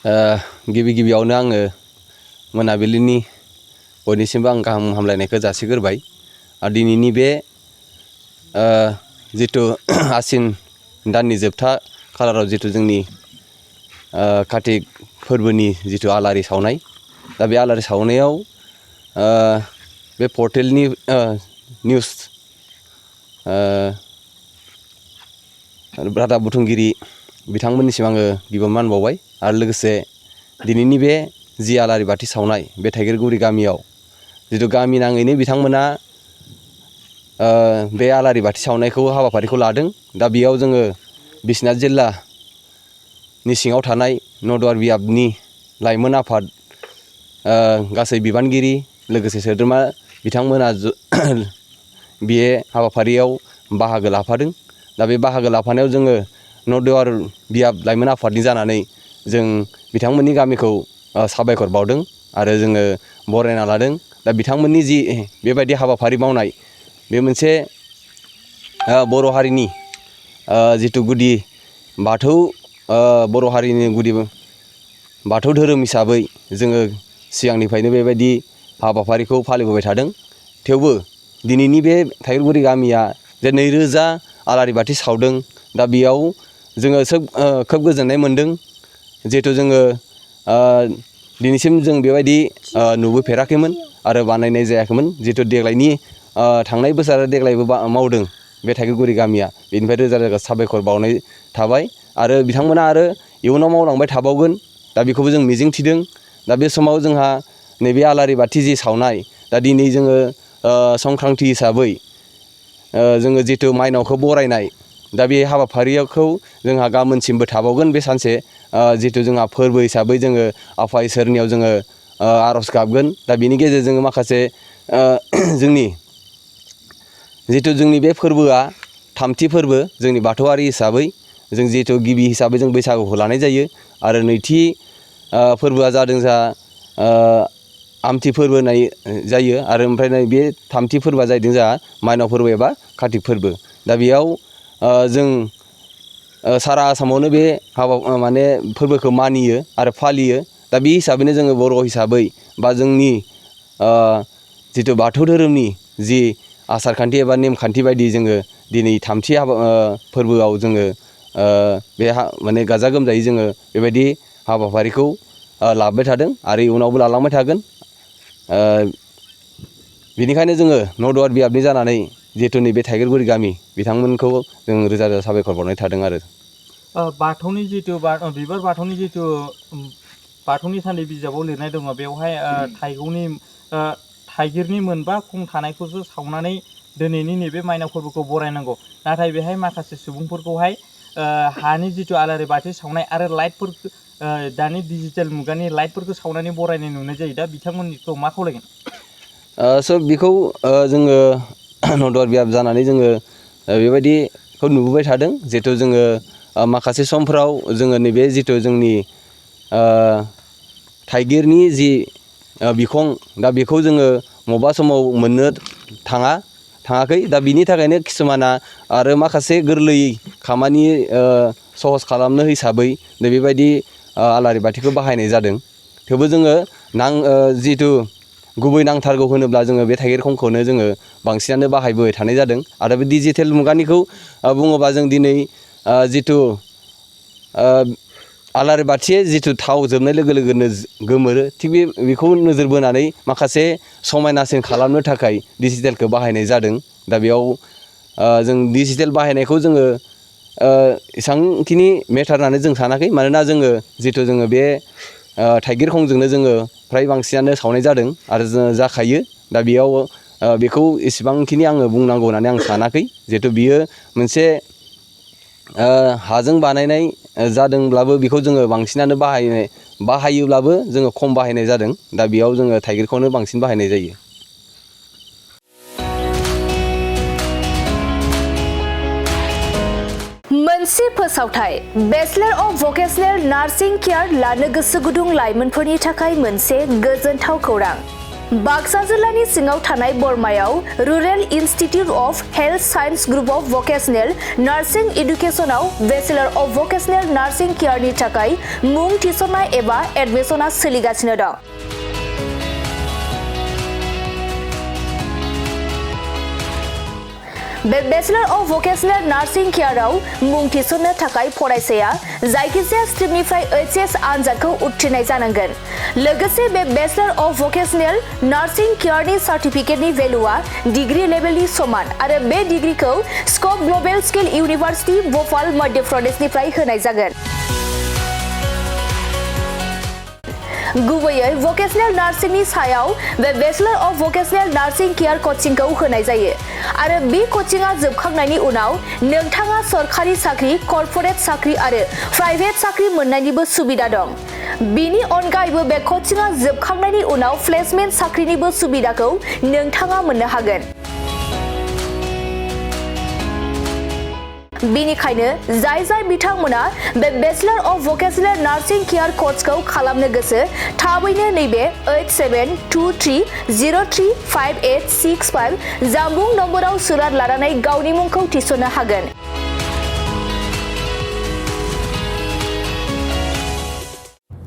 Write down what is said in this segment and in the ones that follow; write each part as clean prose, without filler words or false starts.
गिबियावनो आङो मोनाबिलिनि बयनिसिमबो आं गाहाम हामलायनायखौ जासिग्रोबाय आरो दिनैनि बे जिथु आसिन दाननि जोबथा खालाराव जिथु जोंनि कार्तिक फोरबोनि जिथु आलारि सावनाय दा बे आलारि सावनायाव बे पर्टेलनि निउस रादाब बुथुमगिरि बिथांमोननिसिम आङो गिबियावनो मान बावबाय आरो लोगोसे दिनैनि बे जि आलारि बाथि सावनाय बे थाइगिरगुरि गामियाव जिथु गामि नाङैनो बिथांमोना बे आलारि बाथि सावनायखौ हाबाफारिखौ लादों। दा बेयाव जोङो बिश्वनाथ जिल्लानि सिङाव थानाय नदुवार बियाबनि लाइमोन आफाद गासै बिबानगिरि लोगोसे सोद्रोमा बिथांमोना बे हाबाफारियाव बाहागो लाफादों। दा बे बाहागो लाफानायाव जोङो नदुवार बियाब लाइमोन आफादनि जानानै जों बिथांमोननि गामिखौ साबायखर बावदों आरो जोङो बरायना लादों। दा बिथांमोननि जि बेबायदि हाबाफारि मावनाय बे मोनसे बर' हारिनि जिथु गुदि बाथौ बर' हारिनि गुदि बाथौ धोरोम हिसाबै जोङो सिगांनिफ्रायनो बेबायदि हाबाफारिखौ फालिबोबाय थादों। थेवबो दिनैनि बे थाइगिरगुरि गामिया जे 2000 आलारि बाथि सावदों। दा बेयाव जोङो खोब गोजोननाय मोनदों। जिहेथु जोङो दिनैसिम जों बेबायदि नुबोफेराखैमोन आरो बानायनाय जायाखैमोन। जिहेतु देग्लायनि थांनाय बोसोर आरो देग्लायबो मावदों बे थाइगिरगुरि गामिया, बेनिफ्राय रोजा रोजा साबायखर बावनाय थाबाय आरो बिथांमोना आरो इयुनाव मावलांबाय थाबावगोन। दा बेखौबो जों मिजिं थिदों। दा बे समाव जोंहा नैबे आलारि बाथि जि सावनाय, दा दिनै जोङो संक्रान्ति हिसाबै जोङो जिथु माइनावखौ बरायनाय, दा बे हाबाफारिखौ जोंहा गाबोनसिमबो थाबावगोन बे सानसे। जिथु जोंहा फोरबो हिसाबै जोङो आफा इसोरनियाव जोङो आर'ज गाबगोन। दा बिनि गेजेरजों माखासे जोंनि बे फोरबोआ थामथि फोरबो जोंनि बाथौआरि हिसाबै जों जिहेतु गिबि हिसाबै जों बैसागुखौ लानाय जायो आरो नैथि फोरबोआ जादों जोंहा आमथि फोरबो होननाय जायो आरो ओमफ्राय बे थामथि फोरबोआ जाहैदों जोंहा माइनाव फोरबो एबा कार्तिक फोरबो। दा बेयाव जों सारा आसामावनो बे फोरबोखौ मानियो आरो फालियो। दा बे हिसाबैनो जोङो बर' हिसाबै बा जोंनि जिथु बाथौ धोरोमनि जि आसारखान्थि एबा नेमखान्थि बायदि जोङो दिनै थामथि फोरबोआव जोङो बे गाजा गोमजायै जोङो बेबायदि हाबाफारिखौ लाबाय थादों आरो इयुनावबो लालांबाय थागोन। बेनिखायनो जोङो नदुवार बियाबनि जानानै जिहेतु नैबे थाइगिरगुरि गामि बिथांमोनखौ जों रोजा रोजा साबायखर बावनाय थादों आरो बाथौनि जिथु बिबार बाथौनि जिथु बाथौनि साननै बिजाबाव लिरनाय दङ बेवहाय थाइगिरनि मोनबा खं थानायखौसो सावनानै दिनैनि नैबे माइनाव फोरबोखौ बरायनांगौ। नाथाय बेहाय माखासे सुबुंफोरखौहाय हानि जिथु आलारि बाथि सावनाय आरो लाइटफोर दानि डिजिटेल मुगानि लाइटफोरखौ सावनानै बरायनाय नुनाय जायो। दा बिथांमोनखौ मा खावलायगोन? बेखौ जोङो नदुवार बियाब जानानै जोङो बेबायदिखौ नुबोबाय थादों। जिहेथु जोङो माखासे समफ्राव जोङो नैबे जिथु जोंनि थाइगिरनि जि बिखं, दा बेखौ जोङो बबेबा समाव मोननो थाङाखै। दा बिनि थाखायनो किसुमाना आरो माखासे गोरलै खामानि सहस खालामनो हिसाबै बेबायदि आलारि बाथिखौ बाहायनाय जादों। थेवबो जोङो जिथु गुबै नांथारगौ होनोब्ला जोङो बे थाइगिर खंखौनो जोङो बांसिनानो बाहायबोबाय थानाय जादों। आरो बे डिजिटेल मुगानिखौ बुङोबा जों दिनै जिथु आलारि बाथि जिथु थाव जोबनाय लोगो लोगोनो गोमोरो, थिग बेखौ नोजोर बोनानै माखासे समायनासिन खालामनो थाखाय डिजिटेलखौ बाहायनाय जादों। दा बेयाव जों डिजिटेल बाहायनायखौ जोङो एसेबांखिनि मेटार होननानै जों सानाखै। मानोना जिथु जोङो बे थाइगिर खंजोंनो जोङो फ्राय बांसिनानो सावनाय जादों आरो जाखायो। दा बेयाव बेखौ एसेबांखिनि आङो बुंनांगौ होननानै आं सानाखै। जिहेथु बियो मोनसे हाजों बानायनाय जादोंब्लाबो बेखौ जोङो बांसिनानो बाहायोब्लाबो जोङो खम बाहायनाय जादों। दा बेयाव जोङो थाइगिरखौनो बांसिन बाहायनाय जायो। मोनसे फोसावथाय bachelor of vocational nursing care लानो गोसो गुदुं लाइमोनफोरनि थाखाय मोनसे गोजोनथाव खौरां। बाक्सा जिल्लानि सिङाव थानाय बरमायाव rural institute of health science group of vocational nursing इडुकेसनाव बेचेलर अफ भकेशनेल नार्सिं केयारनि थाखाय मुं थिसननाय एबा एडमिसना सोलिगासिनो दं। बे बेचेलर अफ भकेशनेल नार्सिं केयाराव मुं थिसननो थाखाय फरायसाया जायखिजाया स्ट्रिमनिफ्राय एचएस आनजादखौ उथ्रिनाय जानांगोन। लोगोसे बे बेचेलर अफ भकेशनेल नार्सिं केयारनि सार्टिफिकेटनि भेलुआ डिग्री लेभेलनि समान आरो बे डिग्रीखौ scope global skill university Bhopal Madhya प्रदेशनिफ्राय होनाय जागोन। गुबैयै भकेशनेल नार्सिंनि सायाव बे bachelor of vocational nursing care कचिंखौ होनाय जायो आरो बे कचिंआ जोबखांनायनि उनाव नोंथाङा सरखारि साख्रि, कर्परेट साख्रि आरो प्राइभेट साख्रि मोननायनिबो सुबिदा दं। बिनि अनगायैबो बे कचिंआ जोबखांनायनि उनाव प्लेसमेन्ट साख्रिनिबो सुबिदाखौ नोंथाङा मोननो हागोन। बेनिखायनो जाय बिथांमोना बे bachelor of vocational nursing care कर्सखौ खालामनो गोसो थाबैनो नैबे 8723035865 जानबुं नम्बराव सुलाद लानानै गावनि मुंखौ थिसननो हागोन।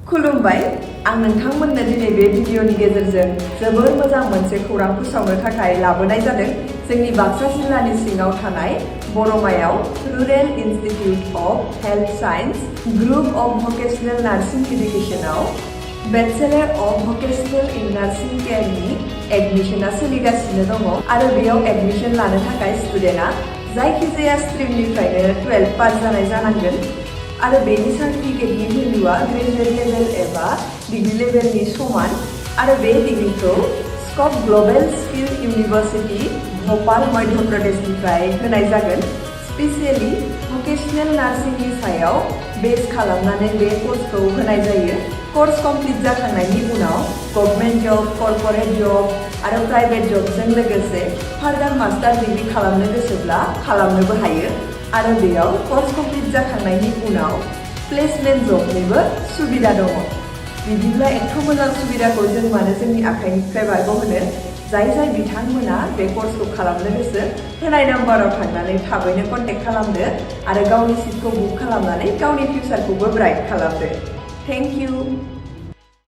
खुलुमबाय, आं नोंथांमोननो दिनै बे भिडिअनि गेजेरजों जोबोर मोजां मोनसे खौरां फोसावनो थाखाय लाबोनाय जादों। जोंनि बाक्सा जिल्लानि सिङाव थानाय बरमायाव rural institute of health science group of vocational nursing इडुकेसनाव bachelor of vocational in nursing केयारनि एडमिसना सोलिगासिनो दङ आरो बेयाव एडमिसन लानो थाखाय स्टुडेन्टआ जायखिजाया स्ट्रिमनिफ्रायनो 12 पास जानाय जानांगोन आरो बेनि सार्टिफिकेटनि भेलुआ ग्रेजुवेट लेभेल एबा डिग्री लेभेलनि समान आरो बे डिग्रीखौ scope global skill university Bhopal Madhya प्रदेशनिफ्राय होनाय जागोन। स्पेसियेलि भकेशनेल नार्सिंनि सायाव बेस खालामनानै बे कर्सखौ होनाय जायो। कर्स कमप्लिट जाखांनायनि उनाव गभर्नमेन्ट जब, कर्परेट जब आरो प्राइभेट जबजों लोगोसे फार्दार मास्टार डिग्री खालामनो गोसोब्ला खालामनोबो हायो आरो बेयाव कर्स कमप्लिट जाखांनायनि उनाव प्लेसमेन्ट जबनिबो सुबिदा दङ। बिदिब्ला एथ' मोजां सुबिदाखौ जों मानो जोंनि आखाइनिफ्राय बारग'होनो? जाय बिथांमोना बे कर्सखौ खालामनो गोसो होनाय नाम्बाराव थांनानै थाबैनो कन्टेक्ट खालामदो आरो गावनि सिटखौ बुक खालामनानै गावनि फिउचारखौबो ब्राइट खालामदो। Thank you.